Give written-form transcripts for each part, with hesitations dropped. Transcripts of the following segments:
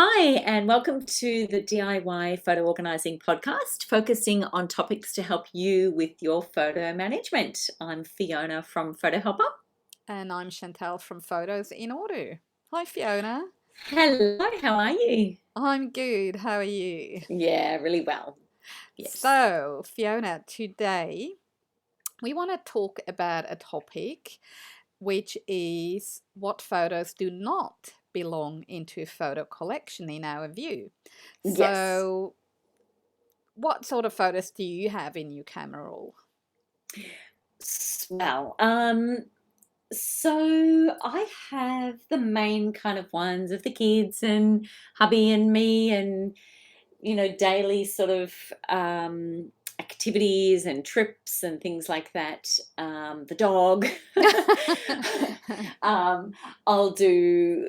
Hi, and welcome to the DIY Photo Organising podcast, focusing on topics to help you with your photo management. I'm Fiona from Photo Helper. And I'm Chantal from Photos in Order. Hi, Fiona. Hello, how are you? I'm good. How are you? Yeah, really well. Yes. So, Fiona, today we want to talk about a topic which is what photos do not belong into a photo collection in our view. Yes. So, what sort of photos do you have in your camera roll? Well, so I have the main kind of ones of the kids and hubby and me and daily sort of activities and trips and things like that. The dog. um, I'll do,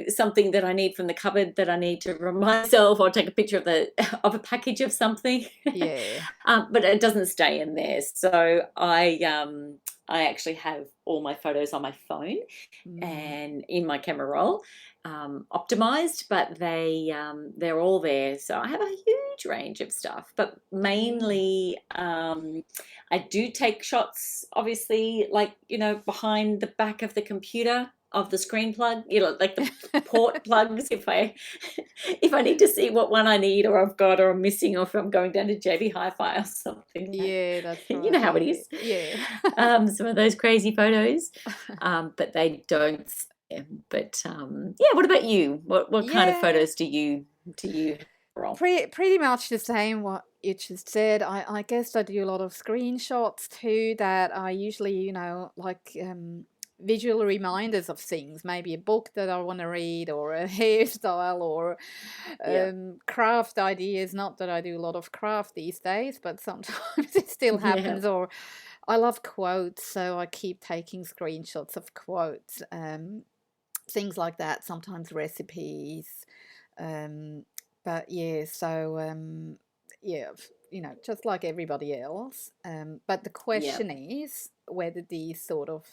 something that I need from the cupboard that I need to remind myself, or take a picture of of a package of something. Yeah. But it doesn't stay in there. So I actually have all my photos on my phone Mm. and in my camera roll, optimized, but they're all there. So I have a huge range of stuff, but Mm. mainly I do take shots, obviously, like behind the back of the computer of the screen plug, like the port plugs. If I need to see what one I need or I've got or I'm missing, or if I'm going down to JB Hi-Fi or something like, Yeah, that's you right. know how it Yeah. is. Yeah. Some of those crazy photos, but they don't. But yeah, what about you? What kind of Yeah. photos do you roll? Pretty much the same what you just said. I guess I do a lot of screenshots too that I usually, like visual reminders of things, maybe a book that I want to read or a hairstyle or Yeah, craft ideas. Not that I do a lot of craft these days, but sometimes it still yeah, happens. Or I love quotes, so I keep taking screenshots of quotes, things like that, sometimes recipes. Um, but yeah, so yeah, just like everybody else. But the yeah. question is whether these sort of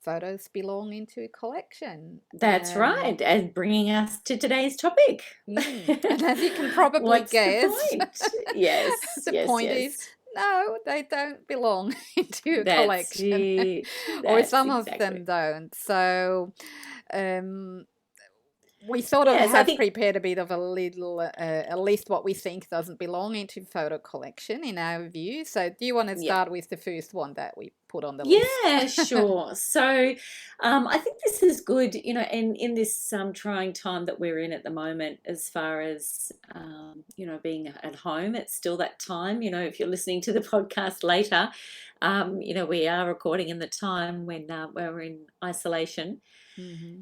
photos belong into a collection. That's right. And bringing us to today's topic. And as you can probably What's the guess, point? Yes, the yes, point is yes. no, they don't belong into a That's collection, it. or That's some of exactly. them don't. So, um, we sort of Yes, I have think. prepared a bit of a little, at least what we think doesn't belong into photo collection in our view. So, do you want to Yeah. start with the first one that we put on the list? Yeah, sure. So, I think this is good, in this trying time that we're in at the moment, as far as being at home. It's still that time. If you're listening to the podcast later, we are recording in the time when we're in isolation. Hmm.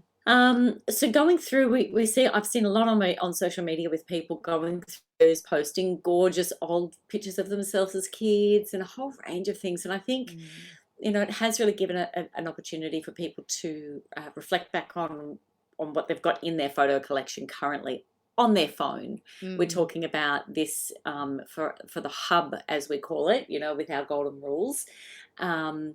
So going through, we see, I've seen a lot on social media with people going through those, posting gorgeous old pictures of themselves as kids and a whole range of things. And I think, it has really given an opportunity for people to reflect back on what they've got in their photo collection currently on their phone. We're Mm. talking about this for the hub, as we call it, with our golden rules. Um,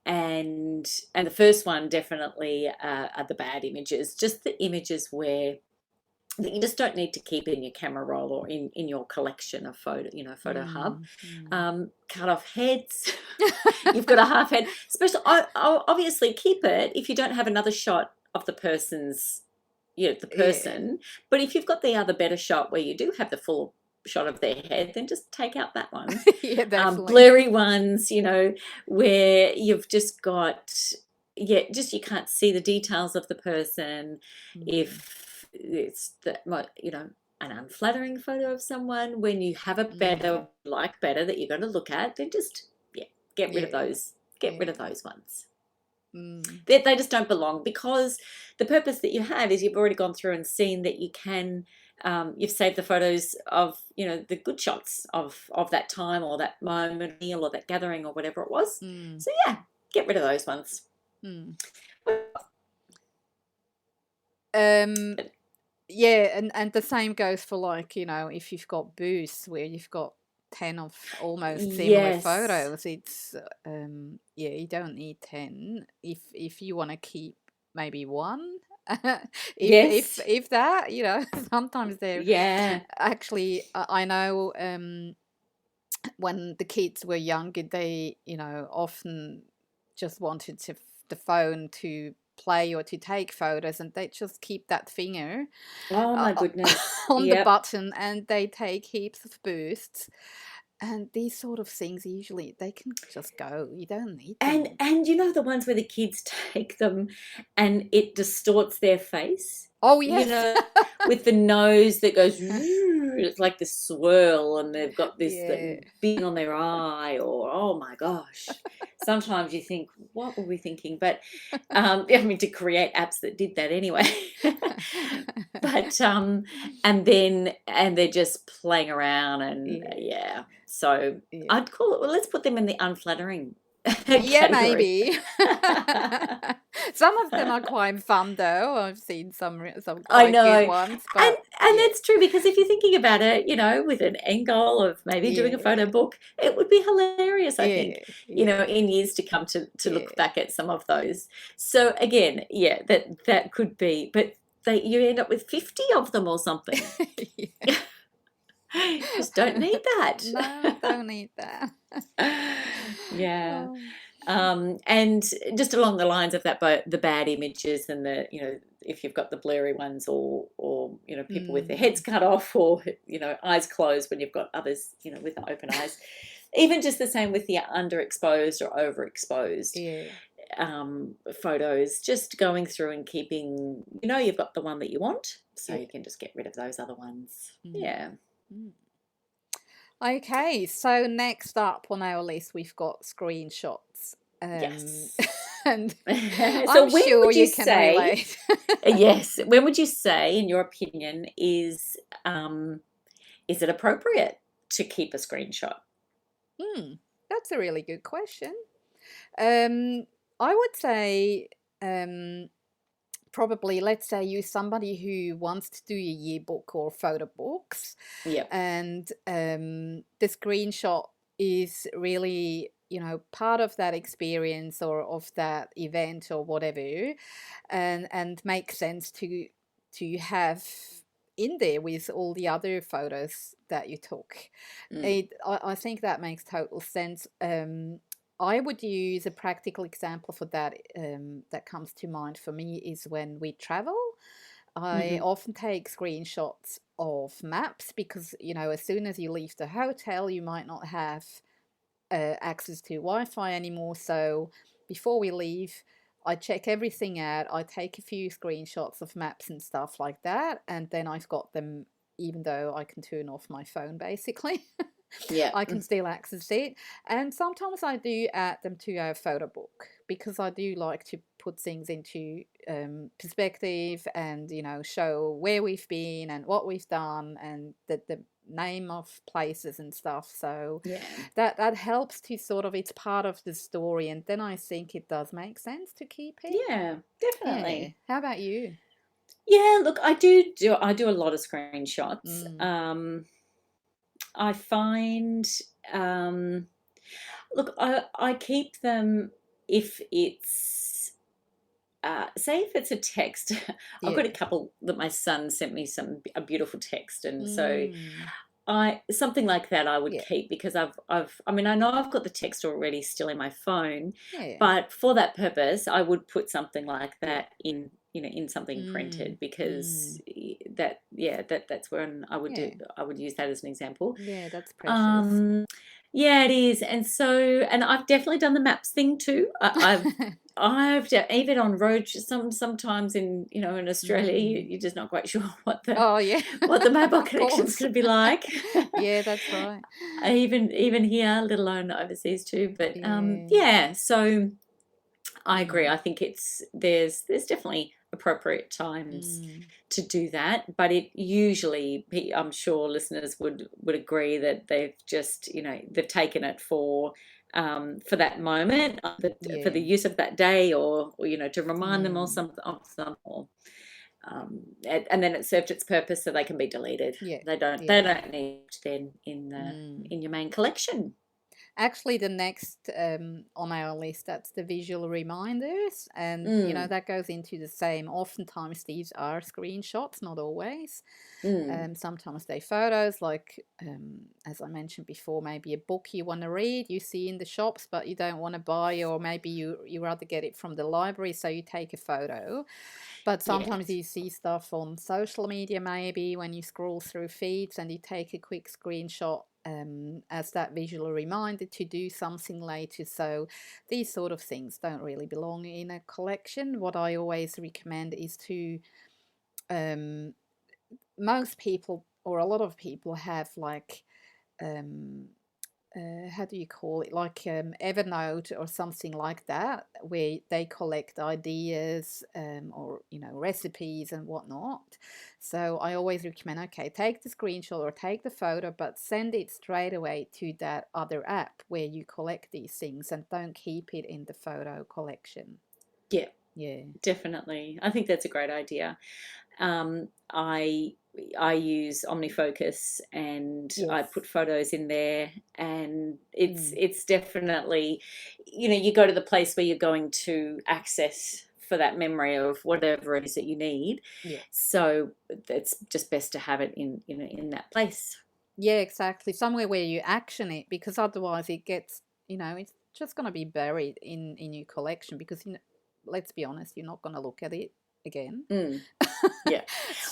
and the first one definitely are the bad images, just the images that you just don't need to keep in your camera roll or in your collection of photo hub. Mm. Mm. Cut off heads. You've got a half head, especially. Obviously keep it if you don't have another shot of the person's, the Yeah. person. But if you've got the other better shot where you do have the full shot of their head, then just take out that one. Yeah, definitely. Blurry ones, where you've just got, yeah, just you can't see the details of the person. Mm. If it's an unflattering photo of someone, when you have a Mm. better that you're going to look at, then just, yeah, get rid of Yeah. those. Get rid Yeah. of those ones. Mm. They just don't belong, because the purpose that you have is you've already gone through and seen that you can, you've saved the photos of the good shots of that time or that moment, meal or that gathering or whatever it was. Mm. So yeah, get rid of those ones. Mm. Um, yeah, and the same goes for, like, if you've got booths where you've got 10 of almost similar Yes. photos, it's yeah, you don't need 10. If you want to keep maybe one, if Yes. if that, you know, sometimes they're Yeah. actually, I know, when the kids were younger, they, you know, often just wanted the phone to play or to take photos, and they just keep that finger Oh uh, my goodness. on the Yep. button, and they take heaps of boosts. And these sort of things, usually they can just go. You don't need them. And you know the ones where the kids take them and it distorts their face? Oh You yes. know, with the nose that goes, it's like this swirl, and they've got this Yeah. being on their eye, or oh my gosh. Sometimes you think, what were we thinking? But I mean, to create apps that did that anyway. But and they're just playing around, and Yeah. yeah. So Yeah. I'd call it, well, let's put them in the unflattering Yeah, category. maybe. Some of them are quite fun though. I've seen some I quite know. good ones, And but and yeah. that's true, because if you're thinking about it, with an end goal of maybe doing a photo Yeah. book, it would be hilarious, I think, Yeah. Yeah. in years to come, to look Yeah. back at some of those. So again, yeah, that could be, but you end up with 50 of them or something. Yeah. Just don't need that. No, don't need that. Yeah. Oh. And just along the lines of that, but the bad images, and if you've got the blurry ones, or people with their heads Mm. cut off, or eyes closed when you've got others with open eyes. Even just the same with the underexposed or overexposed Yeah. photos, just going through and keeping, you've got the one that you want, so Yeah. you can just get rid of those other ones. Mm. Yeah. Mm. Okay, so next up on our list, we've got screenshots. Um, Yes. and So I'm when sure would you you can say, relate. yes, when would you say, in your opinion, is it appropriate to keep a screenshot? Hmm, that's a really good question. Um, I would say, um, probably, let's say you're somebody who wants to do your yearbook or photo books, Yep. and the screenshot is really, you know, part of that experience or of that event or whatever, and makes sense to have in there with all the other photos that you took. Mm. I think that makes total sense. I would use a practical example for that, that comes to mind for me is when we travel. I Hmm. often take screenshots of maps because, you know, as soon as you leave the hotel, you might not have access to Wi Fi anymore. So before we leave, I check everything out. I take a few screenshots of maps and stuff like that. And then I've got them, even though I can turn off my phone basically. Yeah. I can still access it. And sometimes I do add them to our photo book because I do like to put things into perspective and, you know, show where we've been and what we've done and the name of places and stuff. So Yeah. that helps to sort of, it's part of the story. And then I think it does make sense to keep it. Yeah, Yeah. definitely. How about you? Yeah, look, I do a lot of screenshots. Mm. I find, um, look, I keep them if it's, say if it's a text. I've got a Yeah. couple that my son sent me, a beautiful text, and so Mm. I something like that I would Yeah. keep, because I mean, I know I've got the text already still in my phone, Yeah. but for that purpose I would put something like Yeah. that in something Mm. printed, because Mm. that's when Yeah. I would use that as an example. Yeah, that's precious. Um, yeah, it is. And I've definitely done the maps thing too. Even on road, sometimes in Australia, Mm. you're just not quite sure what the Oh, yeah, what the mobile of connection's course. going to be like. Yeah, that's right. Even here, let alone overseas too. But Yeah. yeah, so I agree. Mm. I think there's definitely appropriate times Mm. to do that, but it usually, I'm sure listeners would agree that they've taken it for that moment, for the Yeah. use of that day, or to remind them Mm. of some, or and then it served its purpose, so they can be deleted. Yeah. They don't Yeah. need then Mm. in your main collection. Actually, the next on our list, that's the visual reminders. And, Mm, that goes into the same. Oftentimes, these are screenshots, not always. mm. Sometimes they photos, like, as I mentioned before, maybe a book you want to read, you see in the shops, but you don't want to buy, or maybe you rather get it from the library, so you take a photo. But sometimes Yes. you see stuff on social media, maybe when you scroll through feeds and you take a quick screenshot as that visual reminder to do something later. So these sort of things don't really belong in a collection. What I always recommend is to, um, most people or a lot of people have like, um, how do you call it, like Evernote or something like that, where they collect ideas, or recipes and whatnot. So I always recommend, okay, take the screenshot or take the photo, but send it straight away to that other app where you collect these things, and don't keep it in the photo collection. Yeah, Yeah. definitely. I think that's a great idea. I use OmniFocus, and I Yes. put photos in there, and Mm. it's definitely, you go to the place where you're going to access for that memory of whatever it is that you need. Yeah. So it's just best to have it in that place. Yeah, exactly. Somewhere where you action it, because otherwise it gets, it's just going to be buried in your collection, because, let's be honest, you're not going to look at it again. Mm. Yeah.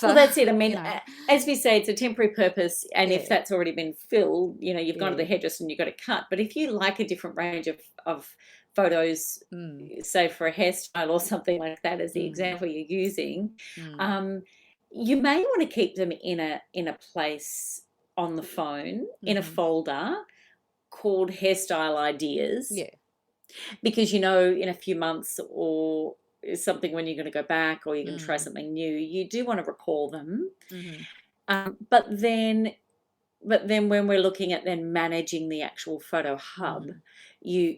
Well, So, that's it. I you mean, know, as we say, it's a temporary purpose, and if yeah, that's already been filled, you've gone to the yeah. hairdresser and you've got to cut. But if you like a different range of photos, Mm, say for a hairstyle or something like that, as the mm, example you're using, mm, um, you may want to keep them in a place on the phone, in a mm-hmm. folder called hairstyle ideas, Yeah. because in a few months or something, when you're going to go back or you're going to try Mm, something new, you do want to recall them. mm-hmm. But then when we're looking at then managing the actual photo hub, Mm, you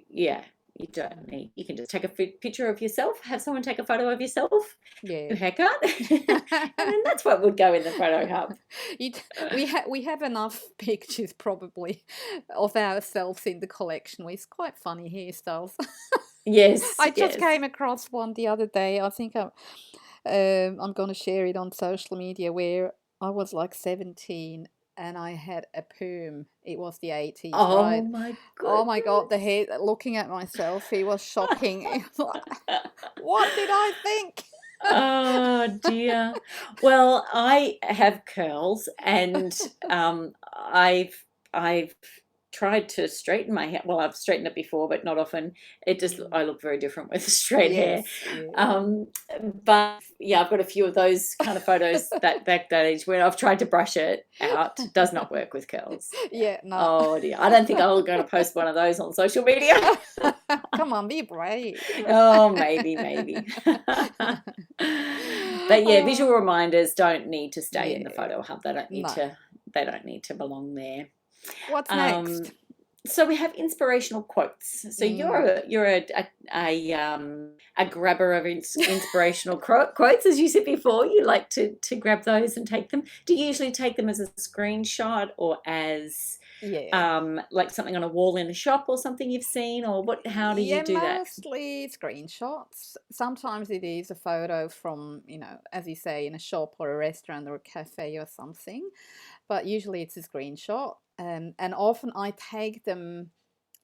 don't mm. need, you can just take a picture of yourself, have someone take a photo of yourself, Yeah. your haircut, and then that's what would go in the photo hub. You we have enough pictures probably of ourselves in the collection with quite funny hairstyles. Yes, I just yes. came across one the other day. I think I'm going to share it on social media, where I was like 17 and I had a perm. It was the 80s, Oh right? my Oh my God, the goodness. hair, looking at myself, it was shocking. It was like, what did I think? Oh dear. Well, I have curls, and I've tried to straighten my hair. Well, I've straightened it before, but not often. Mm. I look very different with straight hair. Yes, yeah. Um, but yeah, I've got a few of those kind of photos that age where I've tried to brush it out. Does not work with curls. Yeah. Yeah, no. Oh dear. I don't think I'm going to post one of those on social media. Come on, be brave. Oh, maybe. But yeah, visual Oh, reminders don't need to stay in the yeah, photo hub. They don't need no. to. They don't need to belong there. What's Um, next? so we have inspirational quotes. So Mm. you're a grabber of inspirational quotes, as you said before. You like to grab those and take them. Do you usually take them as a screenshot, or as Yeah. like something on a wall in a shop, or something you've seen, or what? How do you Yeah, do that? mostly screenshots. Sometimes it is a photo from, as you say, in a shop or a restaurant or a cafe or something, but usually it's a screenshot. And often I take them.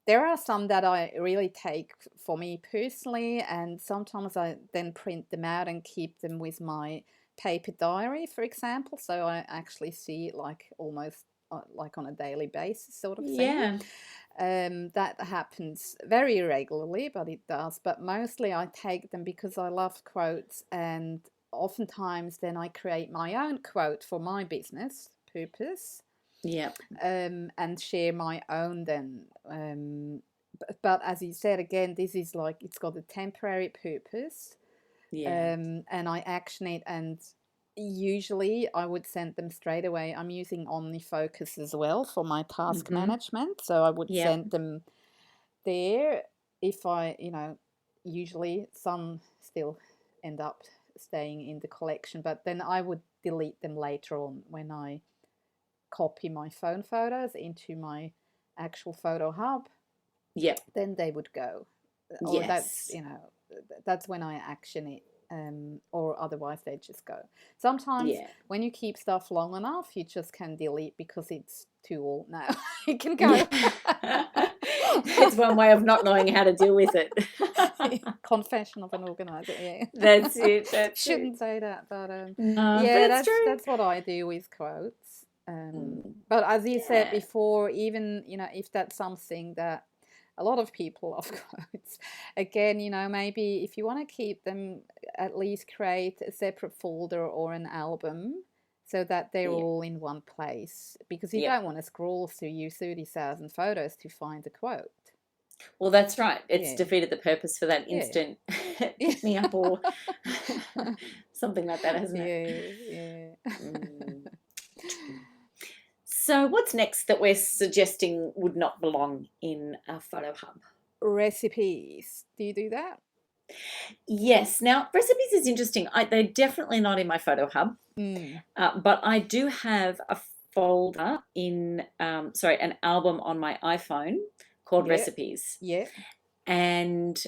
There are some that I really take for me personally, and sometimes I then print them out and keep them with my paper diary, for example. So I actually see it like almost like on a daily basis, sort of thing. Yeah. That happens very irregularly, but it does. But mostly I take them because I love quotes, and oftentimes then I create my own quote for my business purpose, Yeah. and share my own then. But as you said again, this is like it's got a temporary purpose, Yeah. and I action it, and usually I would send them straight away. I'm using OmniFocus as well for my task Mm-hmm. management, so I would Yep. send them there. If I, usually some still end up staying in the collection, but then I would delete them later on when I copy my phone photos into my actual photo hub. Yep. then they would go. Or that's, Yes. that's when I action it. Or otherwise they just go. Sometimes Yeah. when you keep stuff long enough, you just can delete because it's too old now. It can Yeah. go. It's one way of not knowing how to deal with it. Confession of an organizer. Yeah. That's it. That's it. Shouldn't say that, but No, but yeah, it's true. that's what I do with quotes. Mm, But as you said yeah. before, even if that's something that a lot of people love quotes, again, maybe if you want to keep them, at least create a separate folder or an album so that they're Yeah. all in one place, because you Yep. don't want to scroll through your 30,000 photos to find a quote. Well, that's right. It's Yeah, defeated the purpose for that yeah, instant yeah. pick me up or something like that, hasn't it? Yeah, yeah. Mm, true. So, what's next that we're suggesting would not belong in a photo hub? Recipes. Do you do that? Yes. Now, recipes is interesting. They're definitely not in my photo hub, Mm. but I do have a folder an album on my iPhone called Yeah, recipes. yeah. And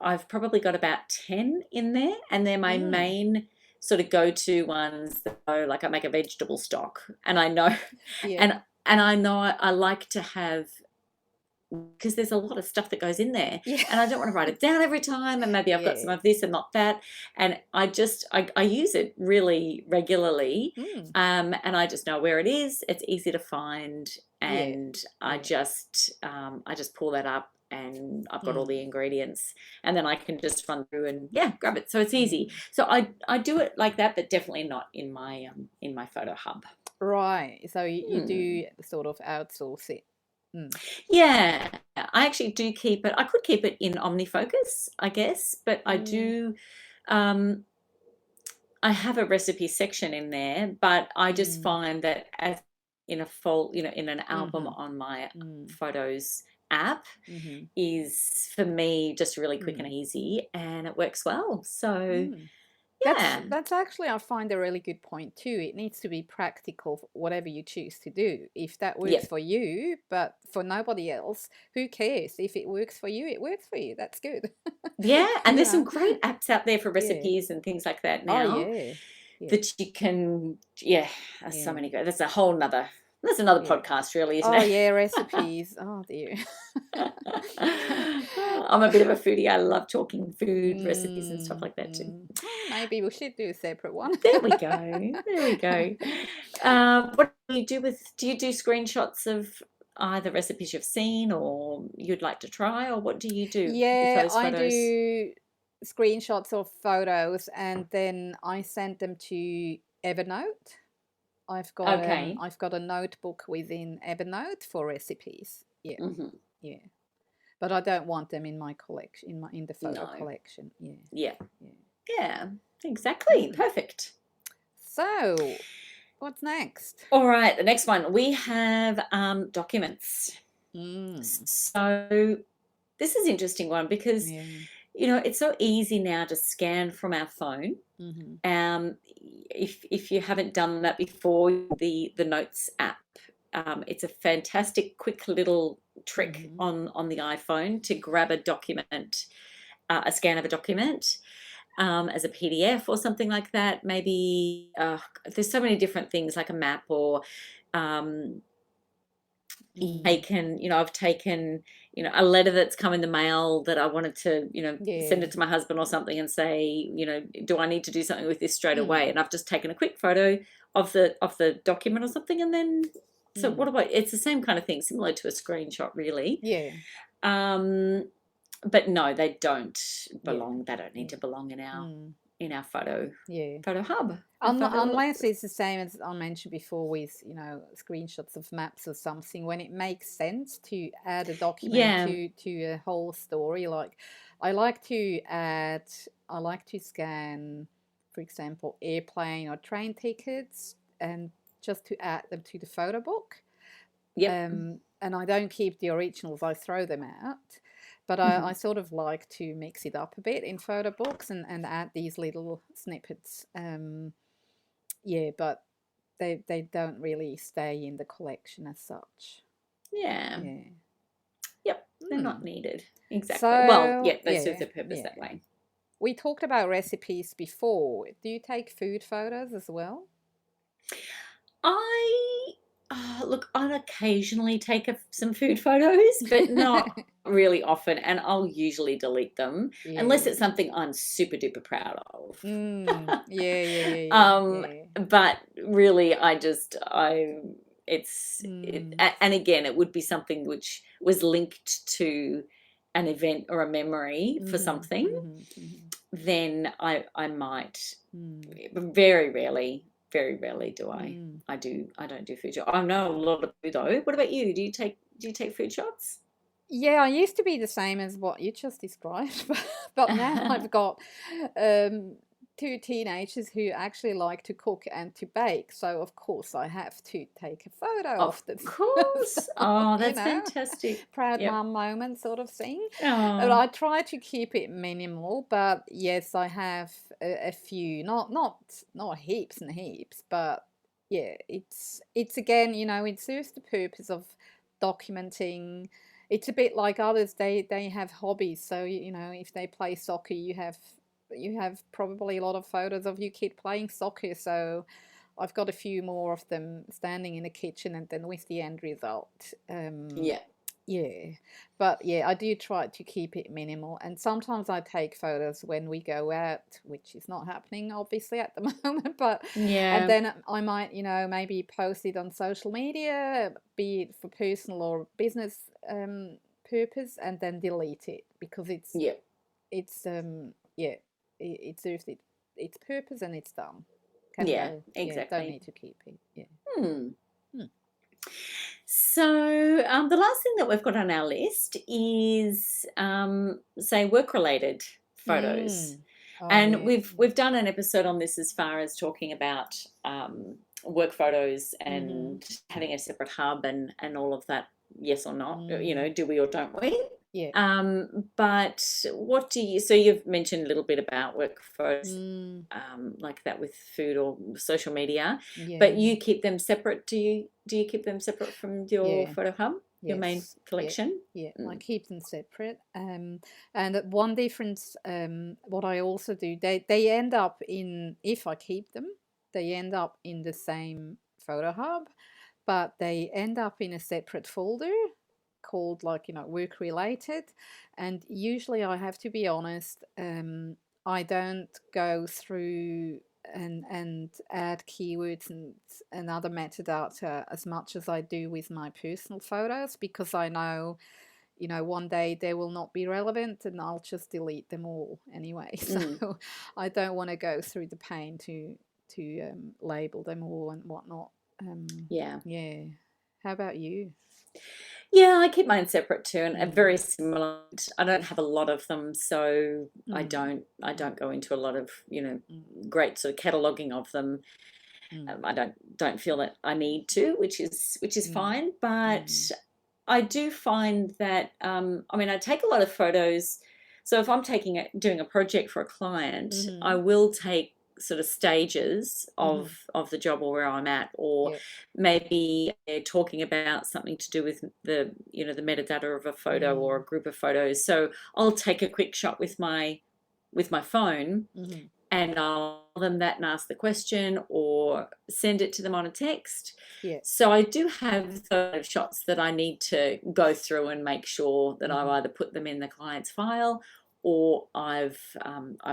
I've probably got about 10 in there, and they're my Mm. main sort of go-to ones that go, like I make a vegetable stock, and I know Yeah, and I know I like to have, because there's a lot of stuff that goes in there, yeah, and I don't want to write it down every time, and maybe I've got some yeah. of this and not that, and I use it really regularly, Mm. and I just know where it is. It's easy to find, Yeah, and yeah. I just pull that up, and I've got all Mm. the ingredients, and then I can just run through and yeah, grab it. So it's easy. Mm. So I do it like that, but definitely not in my photo hub. Right. So you Hmm. do sort of outsource it. Mm. Yeah, I actually do keep it. I could keep it in OmniFocus, I guess, but I Mm. do. Um, I have a recipe section in there, but I just Mm. find that as in a fold, in an album Mm-hmm. on my Mm. Photos app Mm-hmm. is for me just really quick and Mm. easy, and it works well. So Mm. That's yeah, that's actually, I find, a really good point too. It needs to be practical for whatever you choose to do. If that yeah, works for you, but for nobody else, who cares? If it works for you, it works for you. That's good. yeah. And You there's some know? great apps out there for Yeah. recipes and things like that Oh now. yeah. Yeah. That you can, yeah, there's so Yeah. many that's a whole nother, that's another Yeah. podcast really, isn't Oh it? yeah, recipes. Oh dear. I'm a bit of a foodie. I love talking food recipes and stuff Mm, like that too. mm. Oh, maybe we should do a separate one. There we go. There we go. What do you do do you do screenshots of either recipes you've seen or you'd like to try, or what do you do with Yeah, those I photos? do screenshots of photos and then I send them to Evernote. Okay. I've got a notebook within Evernote for recipes. Yeah, Hmm. yeah. But I don't want them in my collection, in the photo No. collection. Yeah, Yeah. yeah. Yeah. Exactly. Mm. Perfect. So, what's next? All right, the next one we have documents. Mm. So this is an interesting one because Yeah. it's so easy now to scan from our phone. Mm-hmm. Um, if you haven't done that before, the Notes app, it's a fantastic, quick little trick Mm-hmm. on the iPhone to grab a document, a scan of a document. As a PDF or something like that. Maybe there's so many different things like a map or um, Mm. I've taken, a letter that's come in the mail that I wanted to, send Yeah. it to my husband or something and say, do I need to do something with this straight away? Mm. And I've just taken a quick photo of the document or something, and then so Mm. what about it's the same kind of thing, similar to a screenshot, really. Yeah. Um, but no, they don't Yeah. belong. They don't need Yeah. to belong in our Mm. photo Yeah. hub. Our photo. Unless it's the same as I mentioned before with, screenshots of maps or something, when it makes sense to add a document Yeah. to a whole story. Like I like to scan, for example, airplane or train tickets and just to add them to the photo book. Yep. And I don't keep the originals, I throw them out. But Hmm. I sort of like to mix it up a bit in photo books and add these little snippets. Yeah, but they don't really stay in the collection as such. Yeah. Yeah. Yep. they're not needed. Exactly. Well, So, yeah, they serve their purpose that way. We talked about recipes before. Do you take food photos as well? I look, I'll occasionally take some food photos, but not really often, and I'll usually delete them unless Yeah. it's something I'm super duper proud of. Yeah. But really, Mm. and again, it would be something which was linked to an event or a memory for Mhm. something. Mhm. Mhm. Then I might. Mm. Very rarely, very rarely do I. Mm. I don't do food shots. I know a lot of food though. What about you? Do you take food shots? Yeah, I used to be the same as what you just described, but now I've got um, two teenagers who actually like to cook and to bake. So of course I have to take a photo Of of the course. stuff, Oh, you that's know, fantastic. proud Yep. mum moment sort of thing. But Oh, I try to keep it minimal. But yes, I have a few, not heaps and heaps, but yeah, it's again, it serves the purpose of documenting. It's a bit like others. They have hobbies. So if they play soccer, you have probably a lot of photos of your kid playing soccer. So I've got a few more of them standing in the kitchen, and then with the end result. yeah. Yeah, but yeah, I do try to keep it minimal, and sometimes I take photos when we go out, which is not happening obviously at the moment, but and Yeah. then I might, maybe post it on social media, be it for personal or business purpose, and then delete it because Yeah. yeah, it serves its purpose and it's done. Can Yeah. go. Yeah, don't Exactly. need to keep it. Yeah. Hmm. Hmm. So the last thing that we've got on our list is say work related photos. Mm. Oh And yeah. we've done an episode on this as far as talking about work photos Mm-hmm. and having a separate hub and all of that. Yes or not? Mm. Do we or don't we? Yeah. But what do you? So you've mentioned a little bit about work photos, Mm. like that with food or social media, but Yeah. you keep them separate. Do you keep them separate from your Yeah. photo hub, your main Yes. Yeah. collection? Yeah. I Mm. keep them separate. And one difference, what I also do, they end up in, if I keep them, they end up in the same photo hub, but they end up in a separate folder called, like, work related. And usually I have to be honest, I don't go through and add keywords and other metadata as much as I do with my personal photos, because I know, one day they will not be relevant and I'll just delete them all anyway. Mm. So I don't want to go through the pain to label them all and whatnot. Yeah. Yeah. How about you? Yeah, I keep mine separate too, and Mm. very similar. I don't have a lot of them, so Mm. I Mm. don't go into a lot of Mm. great sort of cataloging of them. Mm. I don't feel that I need to, which is Mm. fine. But Mm. I do find that I mean, I take a lot of photos. So if I'm doing a project for a client, I Mm-hmm. will take sort of stages Mm-hmm. of the job or where I'm at, or Yeah. maybe they're talking about something to do with the metadata of a photo or Mm. a group of photos. So I'll take a quick shot with my phone, Mm-hmm. and I'll tell them that and ask the question or send it to them on a text. Yeah. So I do have those shots that I need to go through and make sure that I've Mm-hmm. either put them in the client's file or I've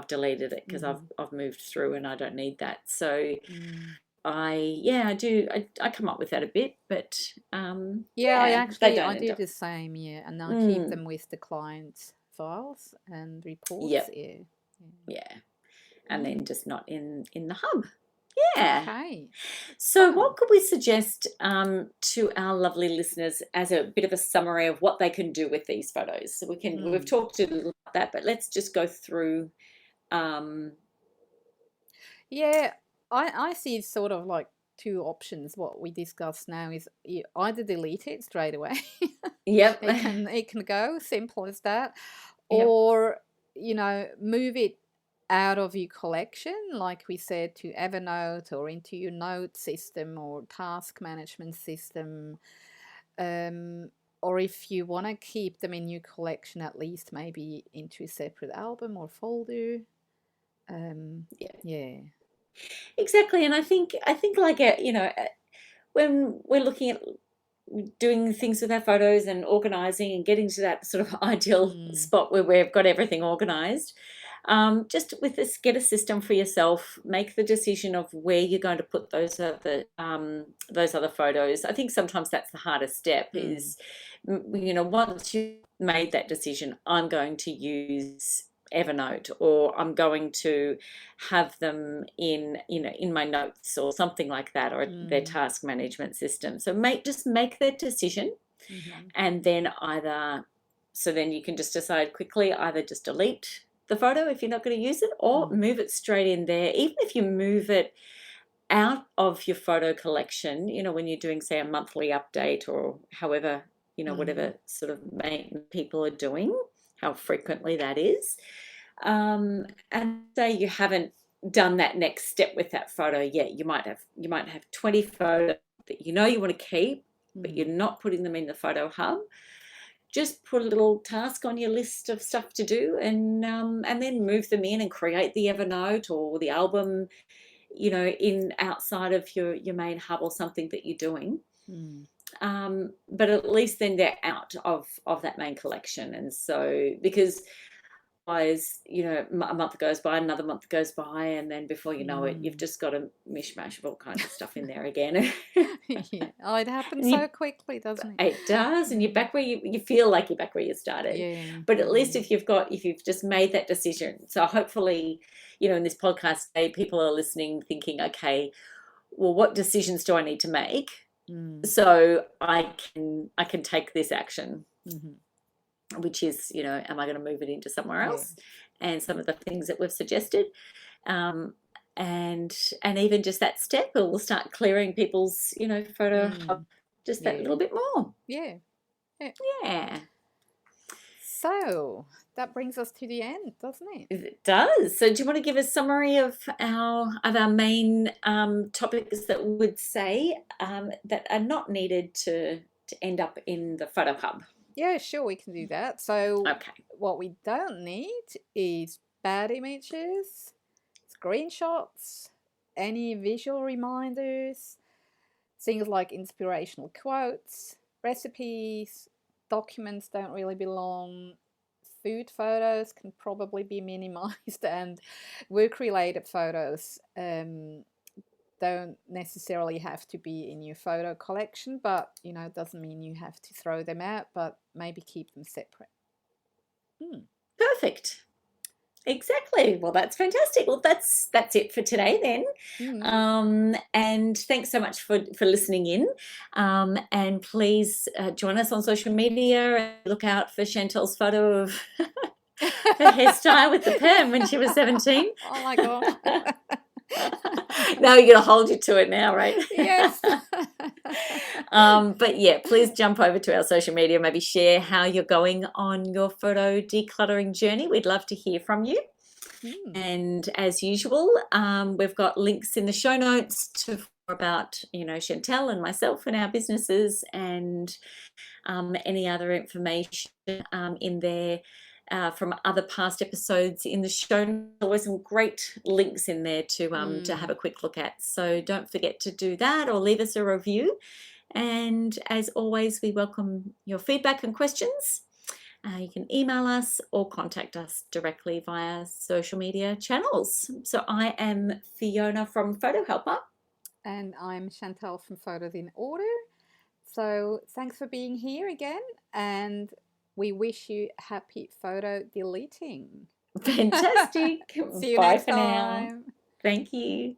deleted it because Mm-hmm. I've moved through and I don't need that. So Mm. I do I come up with that a bit, but Yeah, I yeah, they actually don't I end do up. the same, yeah, and I keep Mm, them with the client's files and reports. yep, Yeah. Yeah. yeah, and then Mm. just not in the hub. Yeah. Okay. So, Fun. what could we suggest to our lovely listeners as a bit of a summary of what they can do with these photos? So we've Mm. talked a little about that, but let's just go through. Um, Yeah, I see sort of like two options. What we discussed now is you either delete it straight away. yep, It can go simple as that, yep, or move it out of your collection, like we said, to Evernote or into your note system or task management system. Um, or if you want to keep them in your collection, at least maybe into a separate album or folder. Yeah, Yeah. exactly. And I think like when we're looking at doing things with our photos and organizing and getting to that sort of ideal Mm, spot where we've got everything organized, just with this, get a system for yourself, make the decision of where you're going to put those other photos. I think sometimes that's the hardest step mm, is, once you've made that decision, I'm going to use Evernote, or I'm going to have them in my notes or something like that, or their mm, task management system. So just make that decision, mhm, and then then you can just decide quickly, either just delete the photo if you're not going to use it, or mm, move it straight in there. Even if you move it out of your photo collection, when you're doing, say, a monthly update, or however, mm, whatever sort of people are doing, how frequently that is. And say you haven't done that next step with that photo yet. You might have 20 photos that you want to keep, but you're mm, not putting them in the photo hub. Just put a little task on your list of stuff to do, and then move them in and create the Evernote or the album, in outside of your main hub or something that you're doing. mm, But at least then they're out of that main collection. And so, because otherwise, a month goes by, another month goes by, and then before you know it, you've mm. just got a mishmash of all kinds of stuff in there again. Yeah. Oh, it happens And so quickly, doesn't it? it does, and you're Mm. back where you feel like you're back where you started. Yeah. But at least Mm. if you've just made that decision. So hopefully, in this podcast today, people are listening thinking, okay, well, what decisions do I need to make Mm. so I can take this action, Mhm. which is, am I going to move it into somewhere Yeah. else? And some of the things that we've suggested, um, and even just that step, it will start clearing people's, photo hub Mm. just that Yeah. little bit more. Yeah. Yeah. Yeah, So that brings us to the end, doesn't it? it does. So, do you want to give a summary of our main topics that we would say that are not needed to end up in the photo hub? Yeah, sure, we can do that. So Okay. what we don't need is bad images, screenshots, any visual reminders, things like inspirational quotes, recipes, documents don't really belong. Food photos can probably be minimized, and work-related photos don't necessarily have to be in your photo collection, but it doesn't mean you have to throw them out, but maybe keep them separate. Mm. Perfect. Exactly. Well, that's fantastic. Well, that's it for today then. Mm. And thanks so much for listening in. And please join us on social media and look out for Chantal's photo of her hairstyle with the perm when she was 17. Oh my gosh. Now you're gonna hold you to it now, right? Yes. But yeah, please jump over to our social media, maybe share how you're going on your photo decluttering journey. We'd love to hear from you. Mm. And as usual, we've got links in the show notes about Chantal and myself and our businesses, and any other information in there from other past episodes in the show. There's always some great links in there to have Mm. a quick look at. So don't forget to do that, or leave us a review. And as always, we welcome your feedback and questions. You can email us or contact us directly via social media channels. So I am Fiona from Photo Helper. And I'm Chantal from Photos in Order. So thanks for being here again, and we wish you happy photo deleting. Fantastic. See you Bye next for now. time. Thank you.